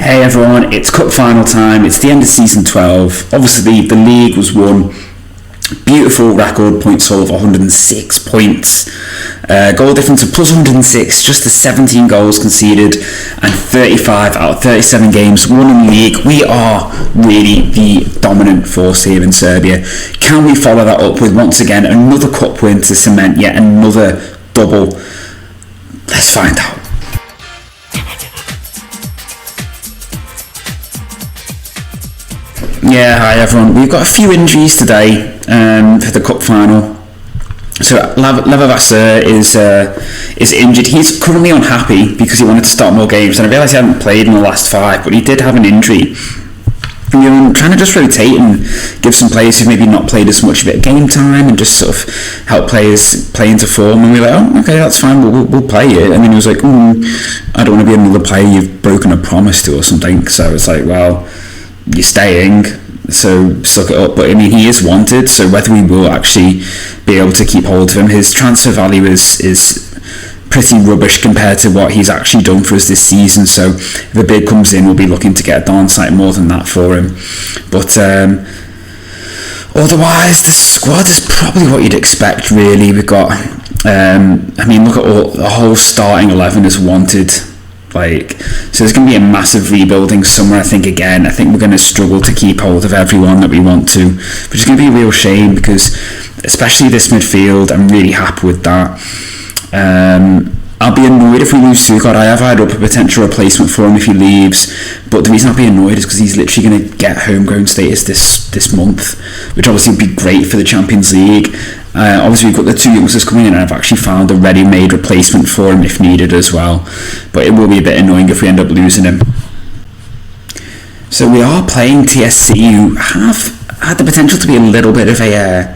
Hey everyone, it's cup final time, it's the end of season 12. Obviously the league was won, beautiful record points haul of 106 points, goal difference of plus 106, just the 17 goals conceded and 35 out of 37 games won in the league. We are really the dominant force here in Serbia. Can we follow that up with once again another cup win to cement yet another double? Let's find out. Yeah, hi everyone. We've got a few injuries today for the cup final. So Leicester is injured. He's currently unhappy because he wanted to start more games, and I realised he hadn't played in the last 5, but he did have an injury. And we were trying to just rotate and give some players who've maybe not played as much of it game time and just sort of help players play into form. And we were like, oh, okay, that's fine, we'll play it. And then he was like, I don't want to be another player you've broken a promise to or something. So it's like, well, you're staying, so suck it up. But I mean, he is wanted, so whether we will actually be able to keep hold of him, his transfer value is pretty rubbish compared to what he's actually done for us this season. So if the bid comes in, we'll be looking to get a darn sight more than that for him. But otherwise, the squad is probably what you'd expect, really. We've got look at the whole starting 11 is wanted. So there's going to be a massive rebuilding summer, I think. Again, I think we're going to struggle to keep hold of everyone that we want to, which is going to be a real shame because, especially this midfield, I'm really happy with that. I'll be annoyed if we lose Sukot. I have had up a potential replacement for him if he leaves, but the reason I'll be annoyed is because he's literally going to get homegrown status this month, which obviously would be great for the Champions League. Obviously we've got the 2 youngsters coming in, and I've actually found a ready-made replacement for him if needed as well, but it will be a bit annoying if we end up losing him. So we are playing TSC, who have had the potential to be a little bit of a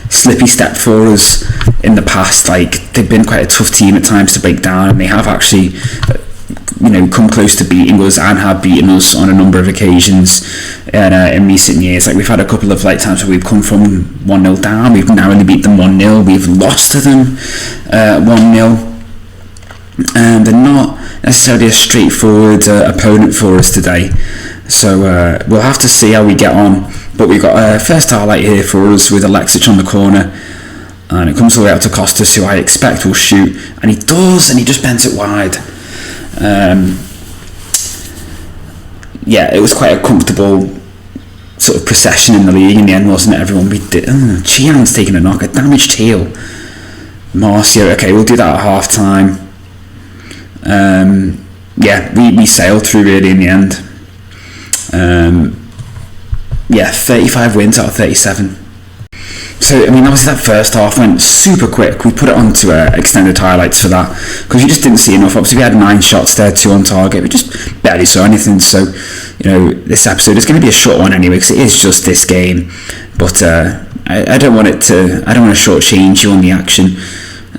slippy step for us in the past. They've been quite a tough team at times to break down, and they have actually come close to beating us and have beaten us on a number of occasions in recent years. We've had a couple of times where we've come from 1-0 down, we've narrowly beat them 1-0, we've lost to them 1-0. They're not necessarily a straightforward opponent for us today, so we'll have to see how we get on. But we've got a first highlight here for us with Alexic on the corner, and it comes all the way out to Costas, who I expect will shoot, and he does, and he just bends it wide. It was quite a comfortable sort of procession in the league in the end, wasn't it? Everyone, we did. Chian's taking a knock, a damaged heel. Marcio, okay, we'll do that at half time. We sailed through really in the end. 35 wins out of 37. So, obviously that first half went super quick. We put it onto extended highlights for that because you just didn't see enough. Obviously we had 9 shots there, 2 on target. We just barely saw anything. So, this episode is going to be a short one anyway because it is just this game. But I don't want to shortchange you on the action.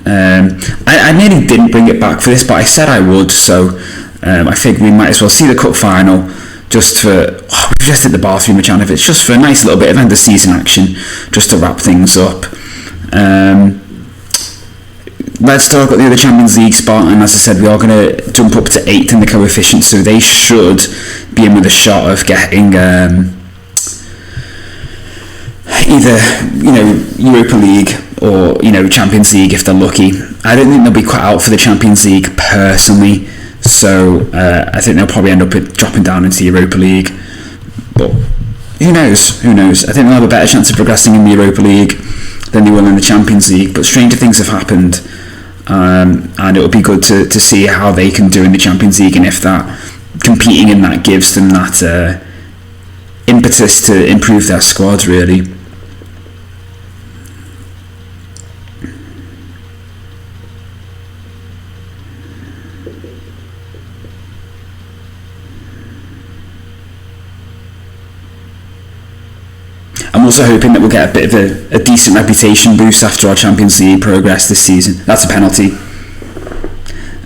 I nearly didn't bring it back for this, but I said I would. So I think we might as well see the cup final. Just for, we've just hit the bathroom with Janovic, just for a nice little bit of end of season action, just to wrap things up. Leicester got the other Champions League spot, and as I said, we are going to jump up to 8th in the coefficient, so they should be in with a shot of getting either Europa League or Champions League if they're lucky. I don't think they'll be quite out for the Champions League personally. So I think they'll probably end up dropping down into the Europa League, but who knows? I think they'll have a better chance of progressing in the Europa League than they will in the Champions League, but stranger things have happened, and it'll be good to see how they can do in the Champions League, and if that competing in that gives them that impetus to improve their squad really. I'm also hoping that we'll get a bit of a decent reputation boost after our Champions League progress this season. That's a penalty.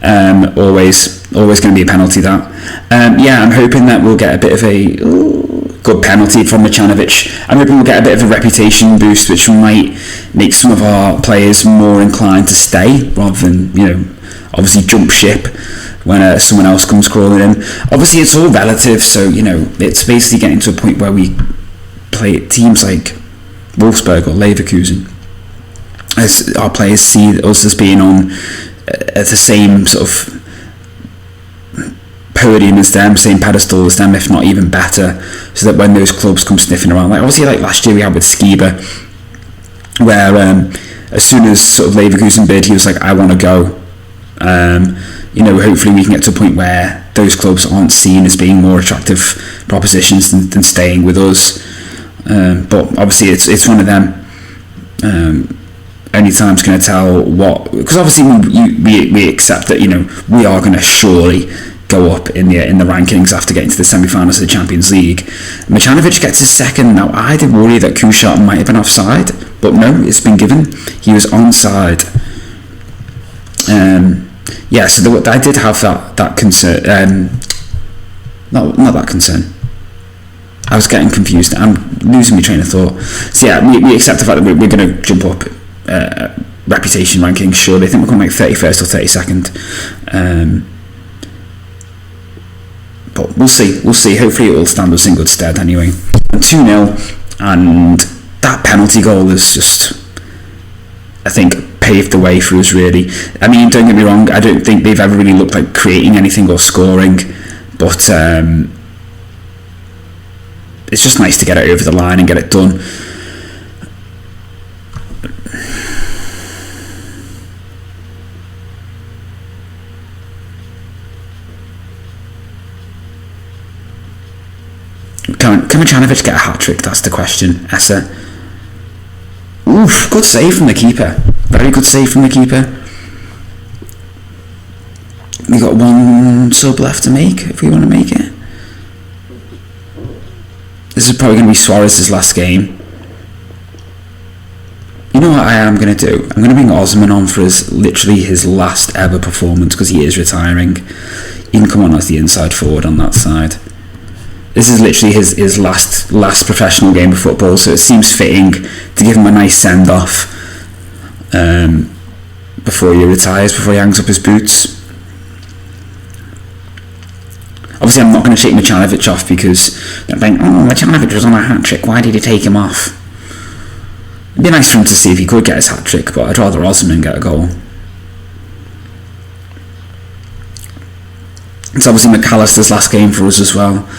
Always going to be a penalty, that. I'm hoping that we'll get a bit of a good penalty from Micanovic. I'm hoping we'll get a bit of a reputation boost, which might make some of our players more inclined to stay rather than, obviously jump ship when someone else comes crawling in. Obviously, it's all relative, so it's basically getting to a point where we play teams like Wolfsburg or Leverkusen, as our players see us as being on at the same sort of podium as them, same pedestal as them, if not even better, so that when those clubs come sniffing around, like obviously like last year we had with Skiba, where as soon as sort of Leverkusen bid, he was like, I want to go. Hopefully we can get to a point where those clubs aren't seen as being more attractive propositions than staying with us. But obviously it's one of them. Only time's going to tell what, because obviously we accept that we are going to surely go up in the rankings after getting to the semi-finals of the Champions League. Micanovic gets his second. Now I did worry that Kushart might have been offside, but no, it's been given. He was onside. So I did have that concern. Not that concern. I was getting confused. I'm losing my train of thought. So yeah, we accept the fact that we're going to jump up reputation rankings. Surely, I think we're going like 31st or 32nd. But we'll see. Hopefully it will stand us in good stead anyway. And 2-0, and that penalty goal is just, I think, paved the way for us really. I mean, don't get me wrong, I don't think they've ever really looked like creating anything or scoring, but it's just nice to get it over the line and get it done. Can Micanovic get a hat-trick? That's the question. Essa. Oof, good save from the keeper. Very good save from the keeper. We got one sub left to make, if we want to make it. This is probably going to be Suarez's last game. You know what I am going to do? I'm going to bring Osman on for literally his last ever performance, because he is retiring. He can come on as the inside forward on that side. This is literally his last professional game of football, so it seems fitting to give him a nice send-off before he retires, before he hangs up his boots. Obviously, I'm not going to take Micanovic off because they're like, Micanovic was on a hat-trick, why did he take him off? It'd be nice for him to see if he could get his hat-trick, but I'd rather Osman get a goal. It's obviously McAllister's last game for us as well.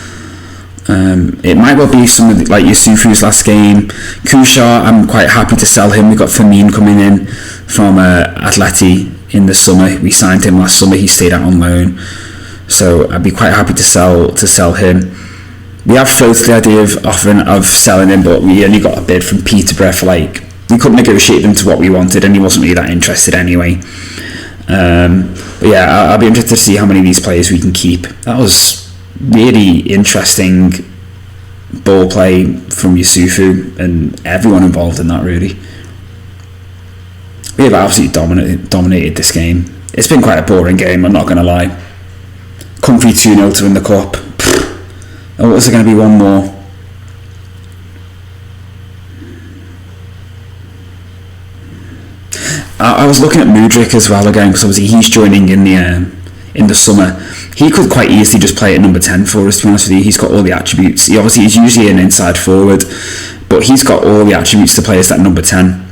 It might well be some of like Yusufu's last game. Kushar, I'm quite happy to sell him. We've got Firmine coming in from Atleti in the summer. We signed him last summer. He stayed out on loan, so I'd be quite happy to sell him. We have floated the idea of selling him, but we only got a bid from Peterborough for we couldn't negotiate them to what we wanted, and he wasn't really that interested anyway. But yeah, I'll be interested to see how many of these players we can keep. That was really interesting ball play from Yusufu and everyone involved in that really. We have absolutely dominated this game. It's been quite a boring game, I'm not going to lie. Comfy 2-0 to win the cup. Oh, is there going to be one more? I was looking at Mudryk as well again, because obviously he's joining in the summer. He could quite easily just play at number 10 for us, to be honest with you. He's got all the attributes. He's usually an inside forward, but he's got all the attributes to play as that number 10.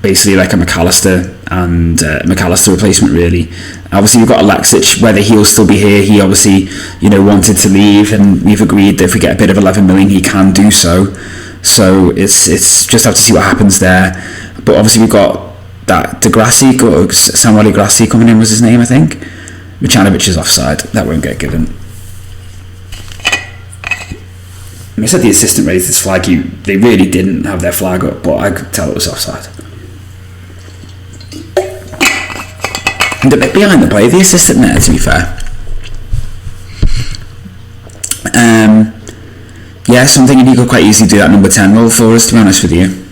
Basically like a McAllister and McAllister replacement really. Obviously we've got Alexic, whether he'll still be here. He obviously wanted to leave, and we've agreed that if we get a bid of 11 million he can do so. So it's just have to see what happens there. But obviously we've got that Samuel Degrassi coming in was his name, I think. Micanovic is offside. That won't get given. I said the assistant raised his flag. They really didn't have their flag up, but I could tell it was offside. And a bit behind the play, the assistant there, to be fair. So I'm thinking he could quite easily do that number 10 role for us, to be honest with you.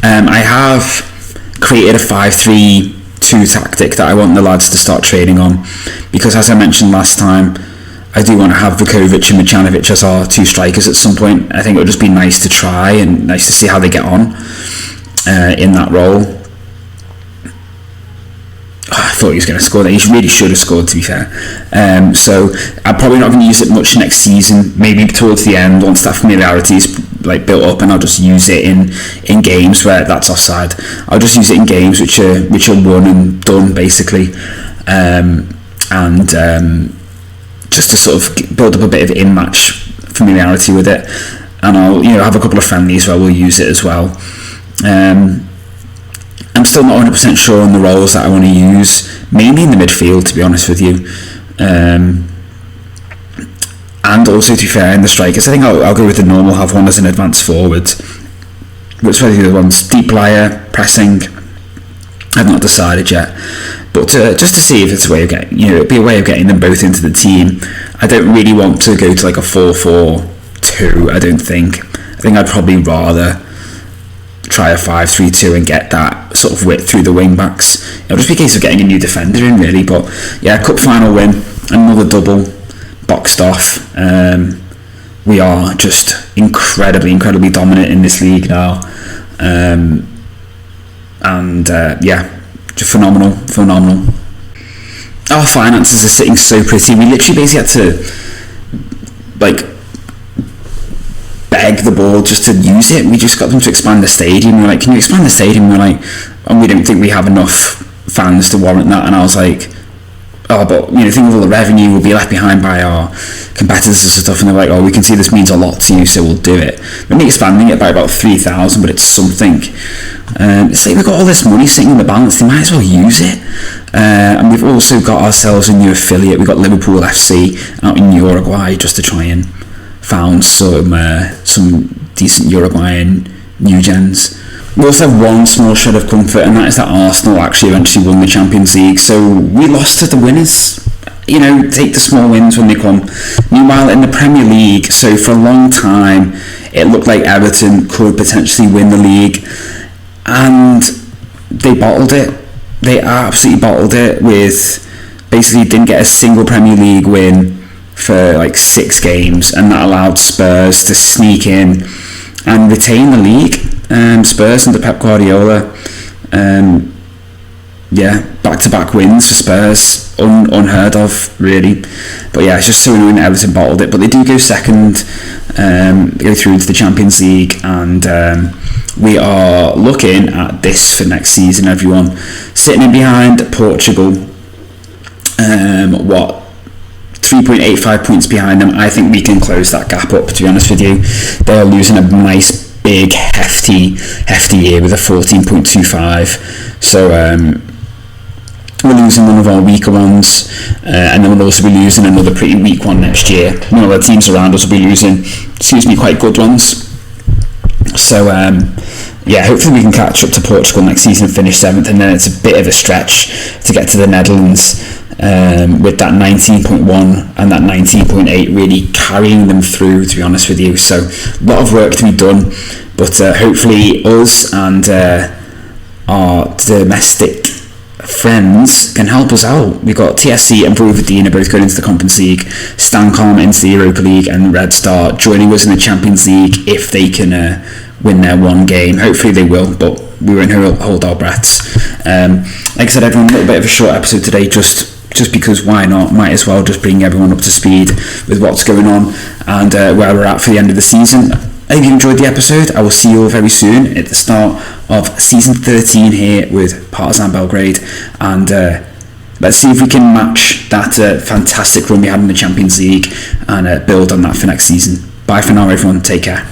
I have created a 5-3-2 tactic that I want the lads to start trading on, because as I mentioned last time, I do want to have Vukovic and Micanovic as our two strikers at some point. I think it would just be nice to try and nice to see how they get on in that role. I thought he was going to score there. He really should have scored, to be fair. So I'm probably not going to use it much next season. Maybe towards the end, once that familiarity is like built up, and I'll just use it in games where that's offside. I'll just use it in games which are won and done, basically, and just to sort of build up a bit of in-match familiarity with it. And I'll have a couple of friendlies where we'll use it as well. I'm still not 100% sure on the roles that I want to use, mainly in the midfield, to be honest with you, and also, to be fair, in the strikers. I think I'll go with the normal, have one as an advanced forward. Which way the other ones? Deep liar, pressing. I've not decided yet, but just to see if it's a way of getting, it'd be a way of getting them both into the team. I don't really want to go to like a 4-4-2. I think I'd probably rather try a 5-3-2 and get that sort of width through the wing backs. It'll just be a case of getting a new defender in, really. But yeah, cup final win, another double, boxed off. We are just incredibly dominant in this league now, and just phenomenal. Our finances are sitting so pretty. We literally basically had to beg the board just to use it. We just got them to expand the stadium. We were like, can you expand the stadium? We were like, and we don't think we have enough fans to warrant that. And I was like, oh, but think of all the revenue we'll be left behind by our competitors and stuff. And they're like, oh, we can see this means a lot to you, so we'll do it. We're only expanding it by about 3,000, but it's something. It's like we've got all this money sitting in the balance, they might as well use it. And we've also got ourselves a new affiliate. We've got Liverpool FC out in Uruguay, just to try and found some decent Uruguayan new gens. We also have one small shred of comfort, and that is that Arsenal actually eventually won the Champions League. So we lost to the winners. Take the small wins when they come. Meanwhile, in the Premier League, so for a long time, it looked like Everton could potentially win the league, and they bottled it. They absolutely bottled it with basically didn't get a single Premier League win for like 6 games, and that allowed Spurs to sneak in and retain the league. Spurs under Pep Guardiola, back-to-back wins for Spurs, unheard of, really. But yeah, it's just so annoying that Everton bottled it. But they do go second, go through into the Champions League, and we are looking at this for next season, everyone. Sitting in behind Portugal, 3.85 points behind them. I think we can close that gap up, to be honest with you. They're losing a nice, big, hefty year with a 14.25. So we're losing one of our weaker ones, and then we'll also be losing another pretty weak one next year. The teams around us will be losing, quite good ones. So hopefully we can catch up to Portugal next season and finish 7th, and then it's a bit of a stretch to get to the Netherlands, with that 19.1 and that 19.8 really carrying them through, to be honest with you. So a lot of work to be done, but hopefully us and our domestic friends can help us out. We've got TSC and Gravediggers both going into the Conference League, Stancom into the Europa League, and Red Star joining us in the Champions League if they can win their one game. Hopefully they will, but we won't hold our breaths. Like I said, everyone, a little bit of a short episode today, just because why not? Might as well just bring everyone up to speed with what's going on and where we're at for the end of the season. I hope you enjoyed the episode. I will see you all very soon at the start of season 13 here with Partizan Belgrade, and let's see if we can match that fantastic run we had in the Champions League and build on that for next season. Bye for now, everyone. Take care.